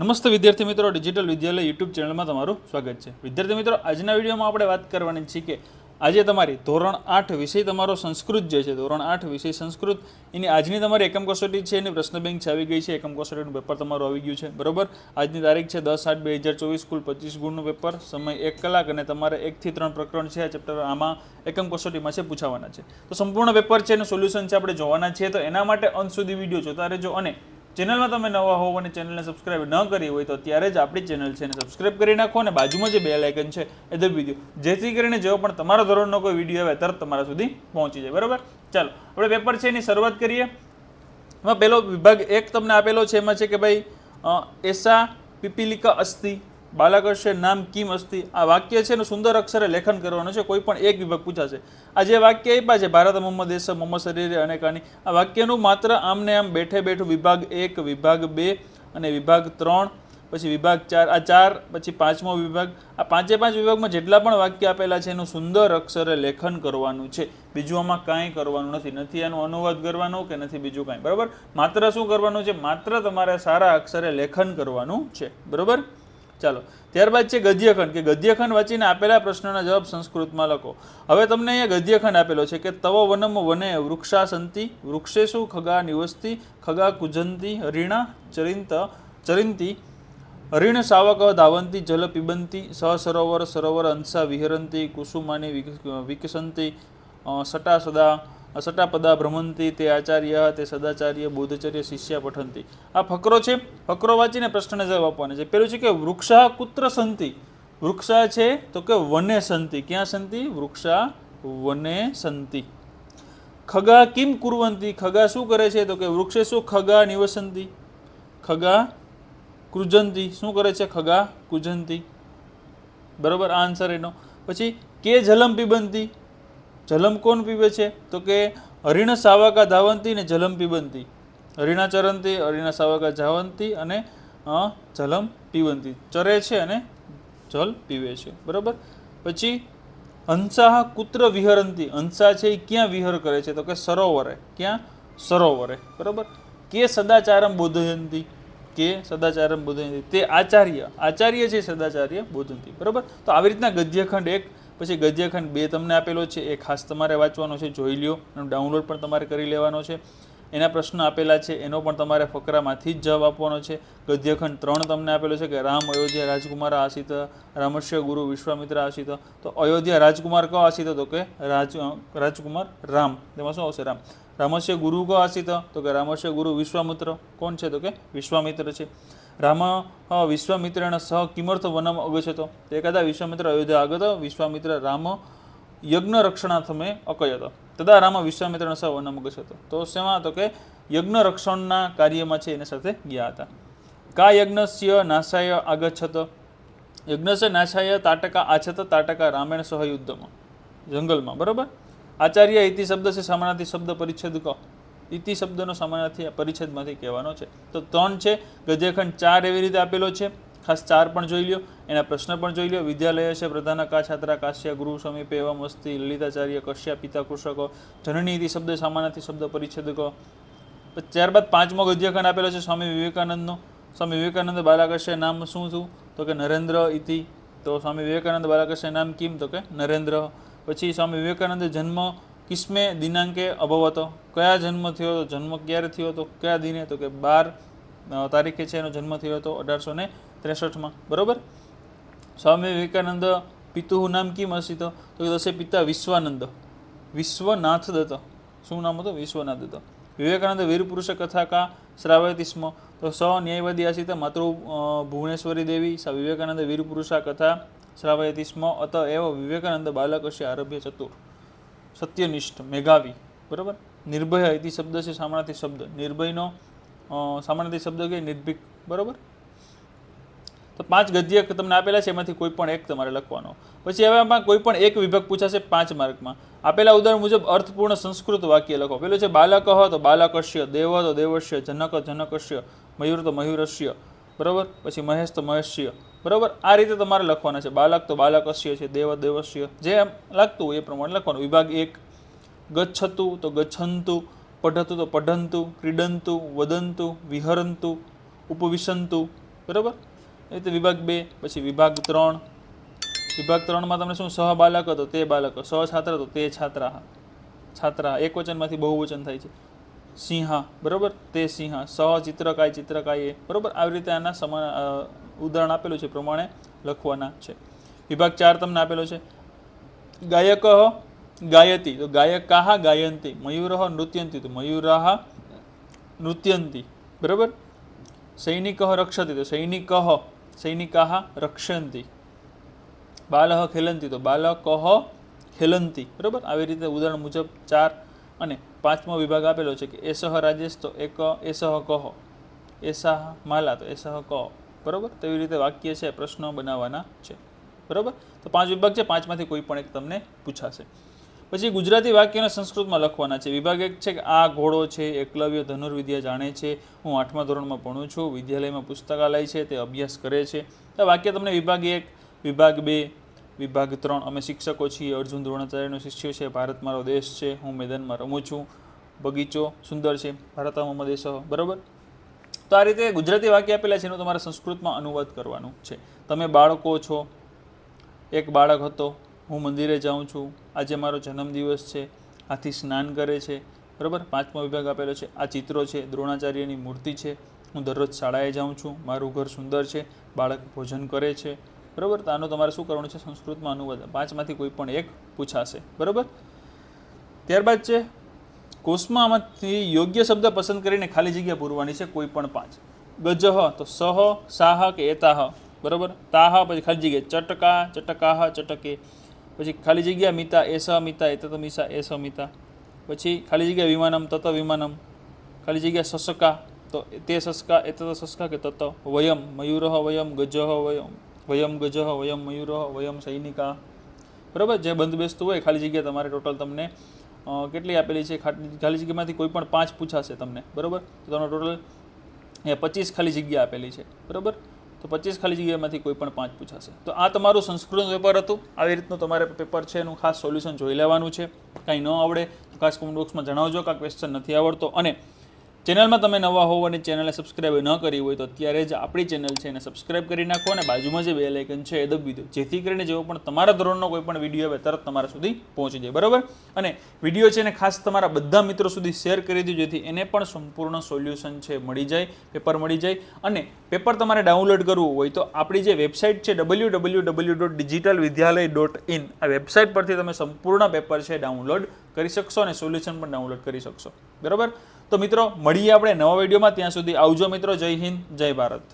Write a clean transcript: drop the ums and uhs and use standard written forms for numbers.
નમસ્તે વિદ્યાર્થી મિત્રો, ડિજિટલ વિદ્યાલય યુટ્યુબ ચેનલમાં તમારું સ્વાગત છે. વિદ્યાર્થી મિત્રો, આજના વિડીયોમાં આપણે વાત કરવાની છે કે આજે તમારી ધોરણ 8 વિષય તમારો સંસ્કૃત જે છે, ધોરણ 8 વિષય સંસ્કૃત, એની આજની તમારી એકમ કસોટી છે, એની પ્રશ્ન બેંક આવી ગઈ છે. એકમ કસોટીનું પેપર તમારું આવી ગયું છે, બરોબર. આજની તારીખ છે 10/8/2024, કુલ 25 ગુણનું પેપર, સમય 1 કલાક અને તમારે 1 થી 3 પ્રકરણ છે આ ચેપ્ટર આમાં એકમ કસોટીમાં છે પૂછાવાના છે. તો સંપૂર્ણ પેપર છે એનું સોલ્યુશન છે આપણે જોવાના છીએ. તો એના માટે અંત સુધી વિડીયો જોતા રહેજો અને ચેનલમાં તમે નવા હોવ અને ચેનલને સબસ્ક્રાઇબ ન કરી હોય તો ત્યારે જ આપણી ચેનલ છે એને સબસ્ક્રાઇબ કરી નાખો અને બાજુમાં જે બેલ આઇકન છે એ દબાવી દો, જેથી કરીને જેવો પણ તમારા ધોરણનો કોઈ વિડીયો આવે તરત તમારા સુધી પહોંચી જાય, બરાબર. ચાલો આપણે પેપર છે એની શરૂઆત કરીએ. એમાં પહેલો વિભાગ 1 તમને આપેલો છે, એમાં છે કે ભાઈ એસા પીપીલિકા અસ્તિ બાલાકસ્ય નામ કિમ અસ્તિ. આ વાક્ય છે એનું સુંદર અક્ષરે લેખન કરવાનું છે, કોઈ પણ એક વિભાગ પૂછાશે. આ જે વાક્ય આપ્યા છે ભારત મમ્મ દેશ મમ્મ શરીરે અનેકાની, આ વાક્યનું માત્ર આમને આમ બેઠે બેઠું વિભાગ 1, વિભાગ 2 અને વિભાગ 3, પછી વિભાગ 4, આ 4, પછી 5મો વિભાગ, આ 5 વિભાગમાં જેટલા પણ વાક્ય આપેલા છે એનું સુંદર અક્ષરે લેખન કરવાનું છે. બીજું આમાં કાંઈ કરવાનું નથી એનો અનુવાદ કરવાનો કે નથી બીજું કાંઈ, બરાબર. માત્ર શું કરવાનું છે, માત્ર તમારે સારા અક્ષરે લેખન કરવાનું છે, બરાબર. ચાલો ત્યારબાદ છે ગદ્યખંડ, કે ગદ્યખંડ વાંચીને આપેલા પ્રશ્નોના જવાબ સંસ્કૃતમાં લખો. હવે તમને અહીંયા ગદ્યખંડ આપેલો છે કે તવ વનમ વને વૃક્ષા સંતિ વૃક્ષેશુ ખગા નિવસ્તિ ખગા કુજંતી હરિણા ચરિંતી હરિણ શાવક ધાવંતી જલ પિબંતી સહ સરોવર સરોવર અંશા વિહરંતી કુસુમાની વિકસંતી સટાપદા ભ્રમંતી તે આચાર્ય તે સદાચાર્ય બોધચર્ય શિષ્યા પઠંતી. આ ફકરો છે, ફકરો વાંચીને પ્રશ્નને જવાબ આપવાના છે. પેલું છે કે વૃક્ષા કુત્ર સંતિ, વૃક્ષા છે તો કે વને સંતિ, ક્યાં સંતિ, વૃક્ષા વને સંતિ. ખગા કિમ કુર્વંતી, ખગા શું કરે છે તો કે વૃક્ષે શું ખગા નિવસંતી ખગા કૃજંતી, શું કરે છે ખગા કુજંતી, બરાબર. આ આન્સર એનો. પછી કે જલમ પીબંતી, જલમ કોણ પીવે છે તો કે હરિણ સાવકા ધાવંતી ને જલમ પીબંતી, હરિણા ચરંતી હરિણા સાવકા ધાવંતી અને જલમ પીવંતી, ચરે છે અને જલ પીવે છે, બરાબર. પછી હંસા કુત્ર વિહરંતી, હંસા છે એ ક્યાં વિહર કરે છે તો કે સરોવરે, ક્યાં, સરોવરે, બરાબર. કે સદાચારમ બોધયંતી, કે સદાચારમ બોધયંતી તે આચાર્ય, આચાર્ય છે સદાચાર્ય બોધંતી, બરાબર. તો આવી રીતના ગદ્યખંડ 1, પછી ગદ્યખંડ 2 તમને આપેલો છે, એ ખાસ તમારે વાંચવાનો છે, જોઈ લ્યો, એનો ડાઉનલોડ પણ તમારે કરી લેવાનો છે. એના પ્રશ્નો આપેલા છે એનો પણ તમારે ફકરામાંથી જ જવાબ આપવાનો છે. ગદ્યખંડ 3 તમને આપેલો છે કે રામ અયોધ્યા રાજકુમાર આસિત રામસ્ય ગુરુ વિશ્વામિત્ર આસિત. તો અયોધ્યા રાજકુમાર કો આસિત તો કે રાજકુમાર રામ, તેમાં શું આવશે રામ. રામસ્ય ગુરુ કો આસિત તો કે રામસ્ય ગુરુ વિશ્વામિત્ર, કોણ છે તો કે વિશ્વામિત્ર છે. રામ વિશ્વામિત્રેણ સહ કિમર્થ વનમ અગચ્છતો, એકાદા વિશ્વામિત્ર અયોધ્યા આગત વિશ્વામિત્ર રામ યજ્ઞ રક્ષણાર્થમે અકયત તદા રામ વિશ્વામિત્રેણ સહ વનમ અગચ્છતો. તો શેમાં તો કે યજ્ઞ રક્ષણના કાર્યમાં છે એના સાથે ગયા હતા. કા યજ્ઞસ્ય નાશાય આગચ્છત, યજ્ઞસ્ય નાશાય તાટકા આછત તાટકા રામેણ સહ યુદ્ધમાં, જંગલમાં, બરાબર. આચાર્ય ઇતિ શબ્દ છે સામાનાથી શબ્દ પરિચ્છેદ ક, ઇતિ શબ્દનો સામાનાથી પરિચ્છેદમાંથી કહેવાનો છે. તો 3 છે. ગદ્યખંડ 4 એવી રીતે આપેલો છે, ખાસ 4 પણ જોઈ લ્યો, એના પ્રશ્ન પણ જોઈ લ્યો. વિદ્યાલય છે પ્રધાન કા છાત્રા કાશ્યા ગુરુ સમીપે એવમ અસ્તિ લલિતાચાર્ય કશ્યા પિતા કૃષક જનની ઇતિ શબ્દ સામાનાથી શબ્દ પરિચ્છેદ ક. ત્યારબાદ 5મો ગદ્યખંડ આપેલો છે સ્વામી વિવેકાનંદનો. સ્વામી વિવેકાનંદ બાલાકસ્ય નામ શું તો કે નરેન્દ્ર ઇતિ. તો સ્વામી વિવેકાનંદ બાલાકસ્ય નામ કિમ તો કે નરેન્દ્ર. પછી સ્વામી વિવેકાનંદ જન્મ કિસ્મે દિનાંકે અભવત, કયા જન્મ થયો તો, જન્મ ક્યારે થયો તો કયા દિને તો કે 12 તારીખે છે એનો જન્મ થયો હતો 1863માં, બરાબર. સ્વામી વિવેકાનંદ પિતુઃ નામ કિમ અસિત તો કે દશે પિતા વિશ્વાનંદ વિશ્વનાથ દત્ત, શું નામ હતું, વિશ્વનાથ દત્ત. વિવેકાનંદ વીરપુરુષ કથા કા શ્રાવયતિ સ્મ તો સ ન્યાયવાદી આસિત માતૃ ભુવનેશ્વરી દેવી સા વિવેકાનંદ વીરપુરુષા કથા શ્રાવયતિ સ્મ અત એવ વિવેકાનંદ બાલકસ્ય આરભ્ય ચતુર સત્યનિષ્ઠ મેઘાવી, બરાબર. નિર્ભય ઇતિ શબ્દ છે સામાનાથી શબ્દ, નિર્ભયનો સામાનાથી શબ્દ કે નિર્ભીક, બરાબર. તો 5 ગદ્ય તમને આપેલા છે, એમાંથી કોઈ પણ એક તમારે લખવાનો. પછી હવે આમાં કોઈ પણ એક વિભાગ પૂછાશે 5 માર્કમાં. આપેલા ઉદાહરણ મુજબ અર્થપૂર્ણ સંસ્કૃત વાક્ય લખો. પેલું છે બાલક તો બાલકસ્ય, દેવ તો દેવસ્ય, જનક જનકસ્ય, મયુર તો મયુરસ્ય, બરાબર. પછી મહેશ તો મહેશ્ય, બરાબર. આ રીતે તમારે લખવાના છે. બાલક તો બાલકસ્ય છે, દેવ દેવસ્ય, જે એમ લાગતું હોય એ પ્રમાણે લખવાનું. વિભાગ 1 ગચ્છતુ તો ગચ્છંતુ, પઠતુ તો પઠંતુ, ક્રીડંતુ વદંતુ વિહરંતુ ઉપવિશંતુ, બરાબર. એ રીતે વિભાગ 2, પછી વિભાગ 3. વિભાગ 3માં તમને શું સહ બાલક હતો તે બાલક, સહ છાત્ર હતો તે છાત્રા, છાત્રા એક વચનમાંથી બહુવચન થાય છે. સિંહા, બરાબર, તે સિંહા, સહ ચિત્રકાય ચિત્રકાય, બરાબર. આવી રીતે આના સમાન ઉદાહરણ આપેલું છે પ્રમાણે લખવાના છે. વિભાગ 4 તમને આપેલો છે. ગાયક ગાયતી તો ગાયકાહ ગાયંતી, મયુરઃ નૃત્યંતી તો મયુરાહ નૃત્યંતી, બરાબર. સૈનિકઃ રક્ષતી તો સૈનિકાહ રક્ષંતી. બાલઃ ખેલંતી તો બાલકઃ ખેલંતી, બરાબર. આવી રીતે ઉદાહરણ મુજબ 4. અને 5મો વિભાગ આપેલો છે કે એસહ રાજેશ તો એસહ કહો, એસાહ માલા તો એસહ કહો, બરાબર. તેવી રીતે વાક્ય છે પ્રશ્નો બનાવવાના છે, બરાબર. તો 5 વિભાગ છે, 5માંથી કોઈ પણ એક તમને પૂછાશે. પછી ગુજરાતી વાક્યને સંસ્કૃતમાં લખવાના છે. વિભાગ 1 છે કે આ ઘોડો છે, એકલવ્ય ધનુર્વિદ્યા જાણે છે, હું 8મા ધોરણમાં ભણું છું, વિદ્યાલયમાં પુસ્તકાલય છે, તે અભ્યાસ કરે છે. આ વાક્ય તમને વિભાગ 1, વિભાગ 2, વિભાગ 3, અમે શિક્ષકો છીએ, અર્જુન દ્રોણાચાર્યનો શિષ્ય છે, ભારત મારો દેશ છે, હું મેદાનમાં રમું છું, બગીચો સુંદર છે, ભારત મમ દેશ, બરાબર. તો આ રીતે ગુજરાતી વાક્ય આપેલા છે એનો તમારે સંસ્કૃતમાં અનુવાદ કરવાનું છે. તમે બાળકો છો, એક બાળક હતો, હું મંદિરે જાઉં છું, આજે મારો જન્મદિવસ છે, હાથી સ્નાન કરે છે, બરાબર. 5મો વિભાગ આપેલો છે. આ ચિત્રો છે, દ્રોણાચાર્યની મૂર્તિ છે, હું દરરોજ શાળાએ જાઉં છું, મારું ઘર સુંદર છે, બાળક ભોજન કરે છે, બરાબર. તો આનો તમારે શું કરવાનું છે સંસ્કૃતમાં અનુવાદ. 5માંથી કોઈ પણ એક પૂછાશે, બરાબર. ત્યારબાદ છે કોષમાં આમાંથી યોગ્ય શબ્દ પસંદ કરીને ખાલી જગ્યા પૂરવાની છે, કોઈ પણ 5. ગજહ તો સહ સાહ કે એતાહ, બરાબર. તાહ પછી ખાલી જગ્યા ચટકા ચટકાહ ચટકે, પછી ખાલી જગ્યા મિતા એસ મિતા એત મિસા એસ મિતા, પછી ખાલી જગ્યા વિમાનમ તત વિમાનમ, ખાલી જગ્યા સસકા તો તે સસકા એત સસકા કે તત, વયમ મયુરઃ વયમ ગજહ વયમ ગજહ વયમ મયુરઃ વયમ સૈનિકા, બરાબર. જે બંધ બેસતું હોય ખાલી જગ્યા તમારે ટોટલ તમને કેટલી આપેલી છે, ખાલી જગ્યામાંથી કોઈ પણ 5 પૂછાશે તમને, બરાબર. તો તમને ટોટલ 25 ખાલી જગ્યા આપેલી છે, બરાબર. તો 25 ખાલી જગ્યામાંથી કોઈ પણ 5 પૂછાશે. તો આ તમારું સંસ્કૃતનું પેપર હતું. આવી રીતનું તમારે પેપર છે એનું ખાસ સોલ્યુશન જોઈ લેવાનું છે. કાંઈ ન આવડે તો ખાસ કોમેન્ટ બોક્સમાં જણાવજો કે આ ક્વેશ્ચન નથી આવડતો. અને ચેનલમાં તમે નવા હોવ અને ચેનલને સબસ્ક્રાઈબ ન કરી હોય તો અત્યારે જ આપણી ચેનલ છે એને સબસ્ક્રાઈબ કરી નાખો અને બાજુમાં જે બેલ આઇકન છે એ દબાવી દો, જેથી કરીને જેવો પણ તમારા ધોરણનો કોઈ પણ વિડીયો આવે તરત તમારા સુધી પહોંચી જાય, બરાબર. અને વિડીયો છે એને ખાસ તમારા બધા મિત્રો સુધી શેર કરી દો, જેથી એને પણ સંપૂર્ણ સોલ્યુશન છે મળી જાય, પેપર મળી જાય. અને પેપર તમારે ડાઉનલોડ કરવું હોય તો આપણી જે વેબસાઇટ છે www.digitalvidyalaya.in, આ વેબસાઇટ પરથી તમે સંપૂર્ણ પેપર છે ડાઉનલોડ કરી શકશો અને સોલ્યુશન પણ ડાઉનલોડ કરી શકશો, બરાબર. તો મિત્રો મળીએ આપણે નવા વિડીયોમાં. ત્યાં સુધી આવજો મિત્રો. જય હિન્દ, જય ભારત.